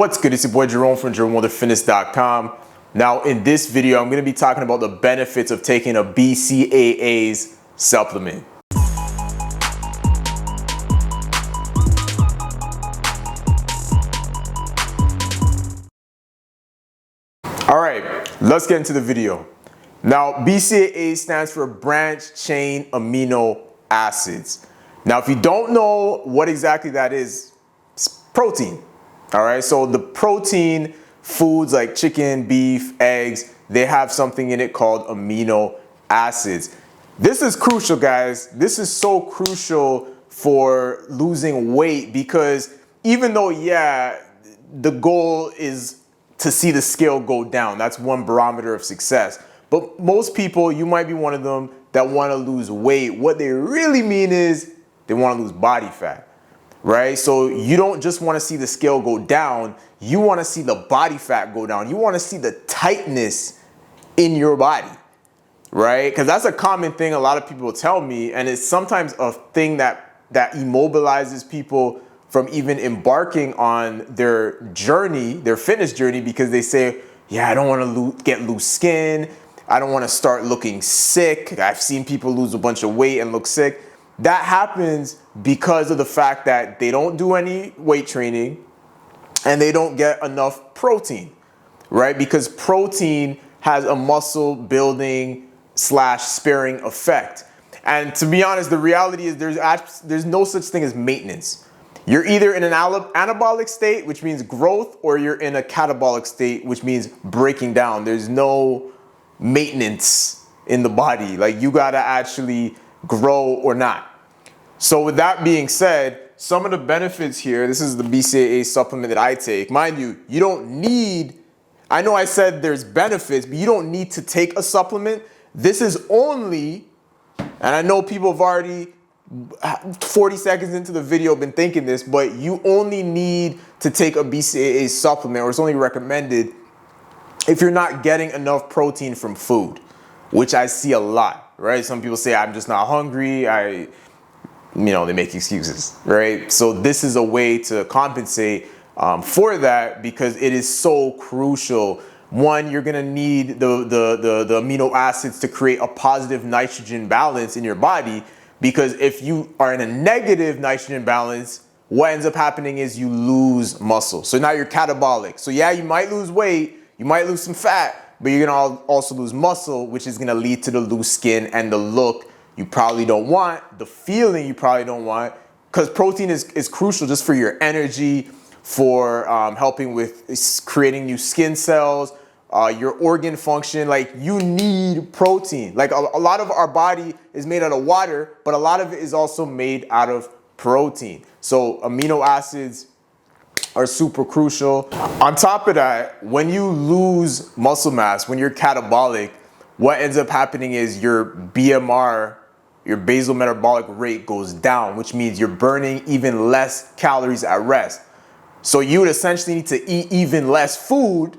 What's good? It's your boy Jerome from JeromeWonderFitness.com. Now in this video, I'm going to be talking about the benefits of taking a BCAAs supplement. Alright, let's get into the video. Now BCAA stands for branched chain amino acids. Now if you don't know what exactly that is, it's protein. Alright, so the protein foods like chicken, beef, eggs, they have something in it called amino acids. This is crucial, guys. This is so crucial for losing weight because even though, yeah, the goal is to see the scale go down. That's one barometer of success. But most people, you might be one of them that want to lose weight. What they really mean is they want to lose body fat. Right? So you don't just want to see the scale go down, you want to see the body fat go down. You want to see the tightness in your body, right? Because that's a common thing a lot of people tell me, and it's sometimes a thing that immobilizes people from even embarking on their journey, their fitness journey, because they say, yeah, I don't want to get loose skin. I don't want to start looking sick. I've seen people lose a bunch of weight and look sick. That happens because of the fact that they don't do any weight training and they don't get enough protein, right? Because protein has a muscle building / sparing effect. And to be honest, the reality is there's no such thing as maintenance. You're either in an anabolic state, which means growth, or you're in a catabolic state, which means breaking down. There's no maintenance in the body. Like you gotta actually grow or not. So with that being said, some of the benefits here, this is the BCAA supplement that I take. Mind you, you don't need, I know I said there's benefits, but you don't need to take a supplement. This is only, and I know people have already 40 seconds into the video been thinking this, but you only need to take a BCAA supplement, or it's only recommended if you're not getting enough protein from food, which I see a lot, right? Some people say, I'm just not hungry, they make excuses, right? So this is a way to compensate for that because it is so crucial. One, you're gonna need the amino acids to create a positive nitrogen balance in your body, because if you are in a negative nitrogen balance, what ends up happening is you lose muscle. So now you're catabolic. So yeah, you might lose weight, you might lose some fat, but you're gonna also lose muscle, which is gonna lead to the loose skin and the look you probably don't want, the feeling you probably don't want, because protein is crucial just for your energy, for helping with creating new skin cells, your organ function. Like you need protein. Like a lot of our body is made out of water, but a lot of it is also made out of protein. So amino acids are super crucial. On top of that, when you lose muscle mass, when you're catabolic, what ends up happening is your BMR, your basal metabolic rate, goes down, which means you're burning even less calories at rest. So you would essentially need to eat even less food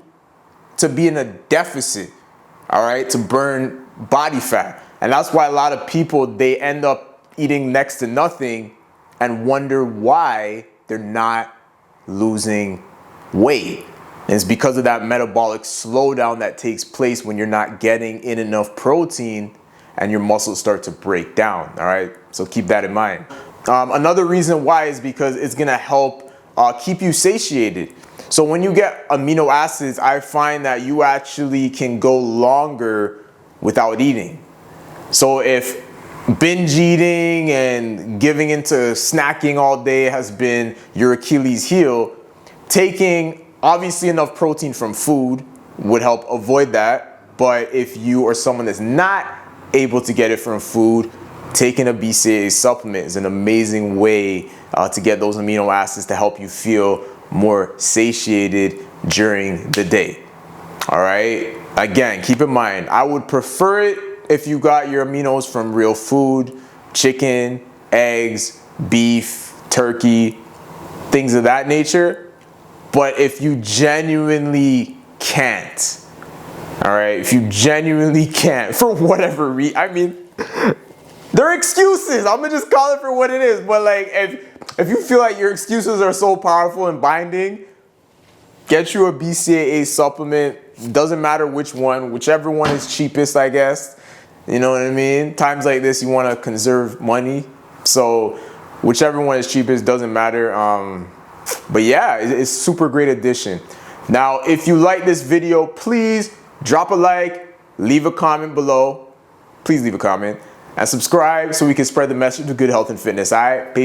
to be in a deficit, all right, to burn body fat. And that's why a lot of people, they end up eating next to nothing and wonder why they're not losing weight. And it's because of that metabolic slowdown that takes place when you're not getting in enough protein and your muscles start to break down, all right? So keep that in mind. Another reason why is because it's gonna help keep you satiated. So when you get amino acids, I find that you actually can go longer without eating. So if binge eating and giving into snacking all day has been your Achilles heel, taking obviously enough protein from food would help avoid that. But if you are someone that's not able to get it from food, taking a BCAA supplement is an amazing way to get those amino acids to help you feel more satiated during the day. All right, again, keep in mind, I would prefer it if you got your aminos from real food, chicken, eggs, beef, turkey, things of that nature. But if you genuinely can't, all right, if you genuinely can't, for whatever reason, I mean, there are excuses. I'm gonna just call it for what it is. But like, if you feel like your excuses are so powerful and binding, get you a BCAA supplement. Doesn't matter which one, whichever one is cheapest, I guess. You know what I mean? Times like this, you want to conserve money. So whichever one is cheapest, doesn't matter. But yeah, it's super great addition. Now, if you like this video, please drop a like, leave a comment below. Please leave a comment and subscribe so we can spread the message of good health and fitness. All right? Peace.